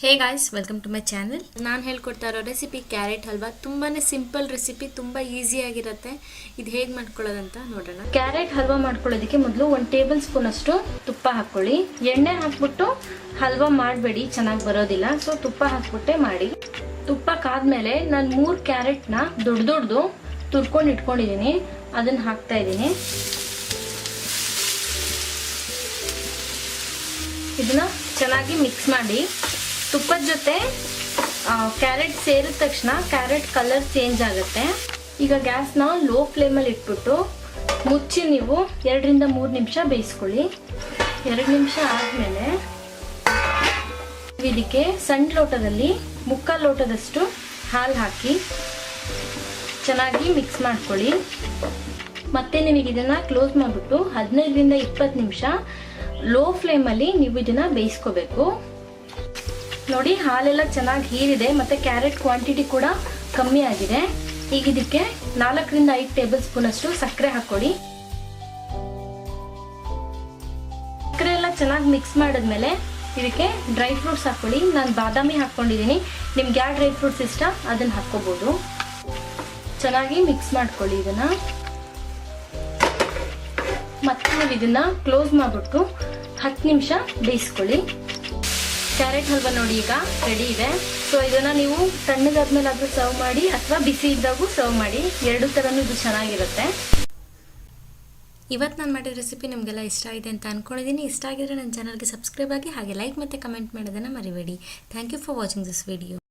Hey guys, welcome to my channel. ನಾನು ಹೇಳ್ಕೊಡ್ತಾ ಇರೋ ರೆಸಿಪಿ ಕ್ಯಾರೆಟ್ ಹಲ್ವಾ. ತುಂಬಾ ಸಿಂಪಲ್ ರೆಸಿಪಿ, ತುಂಬ ಈಸಿಯಾಗಿರುತ್ತೆ. ಇದು ಹೇಗೆ ಮಾಡ್ಕೊಳ್ಳೋದಂತ ನೋಡೋಣ. ಕ್ಯಾರೆಟ್ ಹಲ್ವಾ ಮಾಡ್ಕೊಳ್ಳೋದಕ್ಕೆ ಮೊದಲು 1 ಟೇಬಲ್ ಸ್ಪೂನ್ ಅಷ್ಟು ತುಪ್ಪ ಹಾಕ್ಕೊಳ್ಳಿ. ಎಣ್ಣೆ ಹಾಕ್ಬಿಟ್ಟು ಹಲ್ವಾ ಮಾಡಬೇಡಿ, ಚೆನ್ನಾಗಿ ಬರೋದಿಲ್ಲ. ಸೊ ತುಪ್ಪ ಹಾಕ್ಬಿಟ್ಟೆ ಮಾಡಿ. ತುಪ್ಪ ಕಾದ್ಮೇಲೆ ನಾನು 3 ಕ್ಯಾರೆಟ್ನ ದೊಡ್ಡದು ತುರ್ಕೊಂಡು ಇಟ್ಕೊಂಡಿದ್ದೀನಿ, ಅದನ್ನ ಹಾಕ್ತಾ ಇದ್ದೀನಿ. ಇದನ್ನ ಚೆನ್ನಾಗಿ ಮಿಕ್ಸ್ ಮಾಡಿ. ತುಪ್ಪದ ಜೊತೆ ಕ್ಯಾರೆಟ್ ಸೇರಿದ ತಕ್ಷಣ ಕ್ಯಾರೆಟ್ ಕಲರ್ ಚೇಂಜ್ ಆಗುತ್ತೆ. ಈಗ ಗ್ಯಾಸ್ನ ಲೋ ಫ್ಲೇಮಲ್ಲಿ ಇಟ್ಬಿಟ್ಟು ಮುಚ್ಚಿ ನೀವು 2 ರಿಂದ 3 ನಿಮಿಷ ಬೇಯಿಸ್ಕೊಳ್ಳಿ. 2 ನಿಮಿಷ ಆದಮೇಲೆ ಇದಕ್ಕೆ ಸಣ್ಣ ಲೋಟದಲ್ಲಿ 3/4 ಲೋಟದಷ್ಟು ಹಾಲು ಹಾಕಿ ಚೆನ್ನಾಗಿ ಮಿಕ್ಸ್ ಮಾಡ್ಕೊಳ್ಳಿ. ಮತ್ತೆ ನೀವು ಇದನ್ನ ಕ್ಲೋಸ್ ಮಾಡಿಬಿಟ್ಟು 15 ರಿಂದ 20 ನಿಮಿಷ ಲೋ ಫ್ಲೇಮಲ್ಲಿ ನೀವು ಇದನ್ನ ಬೇಯಿಸ್ಕೋಬೇಕು. ನೋಡಿ, ಹಾಲೆಲ್ಲ ಚೆನ್ನಾಗಿ ಹೀರಿದೆ, ಮತ್ತೆ ಕ್ಯಾರೆಟ್ ಕ್ವಾಂಟಿಟಿ ಕೂಡ ಕಮ್ಮಿ ಆಗಿದೆ. ಈಗ ಇದಕ್ಕೆ 4 ರಿಂದ 5 ಟೇಬಲ್ ಸ್ಪೂನ್ ಅಷ್ಟು ಸಕ್ಕರೆ ಹಾಕೊಳ್ಳಿ. ಸಕ್ಕರೆ ಎಲ್ಲ ಚೆನ್ನಾಗಿ ಮಿಕ್ಸ್ ಮಾಡಿದ್ಮೇಲೆ ಇದಕ್ಕೆ ಡ್ರೈ ಫ್ರೂಟ್ಸ್ ಹಾಕೊಳ್ಳಿ. ನಾನು ಬಾದಾಮಿ ಹಾಕೊಂಡಿದ್ದೀನಿ, ನಿಮ್ಗೆ ಯಾವ ಡ್ರೈ ಫ್ರೂಟ್ಸ್ ಇಷ್ಟ ಅದನ್ನ ಹಾಕೋಬಹುದು. ಚೆನ್ನಾಗಿ ಮಿಕ್ಸ್ ಮಾಡ್ಕೊಳ್ಳಿ ಇದನ್ನ. ಮತ್ತೆ ನೀವು ಇದನ್ನ ಕ್ಲೋಸ್ ಮಾಡಿಬಿಟ್ಟು 10 ನಿಮಿಷ ಬೇಯಿಸ್ಕೊಳ್ಳಿ. ಕ್ಯಾರೆಟ್ ಹಲ್ವಾ ನೋಡಿ ಈಗ ರೆಡಿ ಇದೆ. ಸೊ ಇದನ್ನ ನೀವು ತಣ್ಣಗಾದ್ಮೇಲೆ ಆದ್ರೂ ಸರ್ವ್ ಮಾಡಿ ಅಥವಾ ಬಿಸಿ ಇದ್ದಾಗೂ ಸರ್ವ್ ಮಾಡಿ. 2 ಥರನೂ ಇದು ಚೆನ್ನಾಗಿರುತ್ತೆ. ಇವತ್ತು ನಾನು ಮಾಡಿದ ರೆಸಿಪಿ ನಿಮಗೆಲ್ಲ ಇಷ್ಟ ಆಗಿದೆ ಅಂತ ಅನ್ಕೊಂಡಿದ್ದೀನಿ. ಇಷ್ಟ ಆಗಿದ್ರೆ ನನ್ನ ಚಾನಲ್ಗೆ ಸಬ್ಸ್ಕ್ರೈಬ್ ಆಗಿ, ಹಾಗೆ ಲೈಕ್ ಮತ್ತು ಕಮೆಂಟ್ ಮಾಡೋದನ್ನು ಮರಿಬೇಡಿ. Thank you for watching this video.